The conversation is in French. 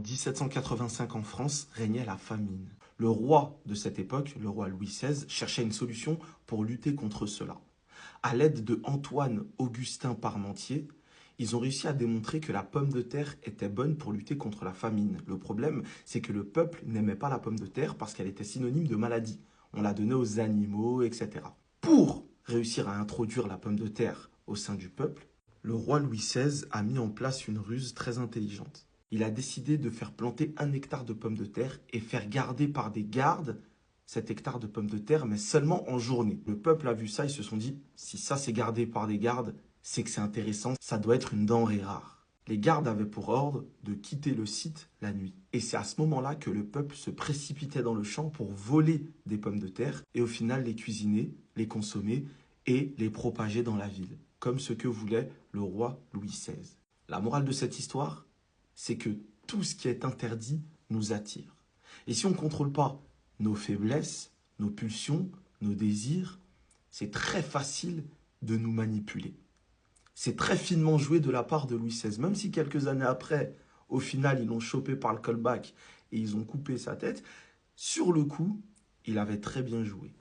En 1785 en France régnait la famine. Le roi de cette époque, le roi Louis XVI, cherchait une solution pour lutter contre cela. À l'aide de Antoine-Augustin Parmentier, ils ont réussi à démontrer que la pomme de terre était bonne pour lutter contre la famine. Le problème, c'est que le peuple n'aimait pas la pomme de terre parce qu'elle était synonyme de maladie. On la donnait aux animaux, etc. Pour réussir à introduire la pomme de terre au sein du peuple, le roi Louis XVI a mis en place une ruse très intelligente. Il a décidé de faire planter 1 hectare de pommes de terre et faire garder par des gardes cet hectare de pommes de terre, mais seulement en journée. Le peuple a vu ça, ils se sont dit, si ça c'est gardé par des gardes, c'est que c'est intéressant, ça doit être une denrée rare. Les gardes avaient pour ordre de quitter le site la nuit. Et c'est à ce moment-là que le peuple se précipitait dans le champ pour voler des pommes de terre et au final les cuisiner, les consommer et les propager dans la ville, comme ce que voulait le roi Louis XVI. La morale de cette histoire, c'est que tout ce qui est interdit nous attire. Et si on ne contrôle pas nos faiblesses, nos pulsions, nos désirs, c'est très facile de nous manipuler. C'est très finement joué de la part de Louis XVI, même si quelques années après, au final, ils l'ont chopé par le callback et ils ont coupé sa tête. Sur le coup, il avait très bien joué.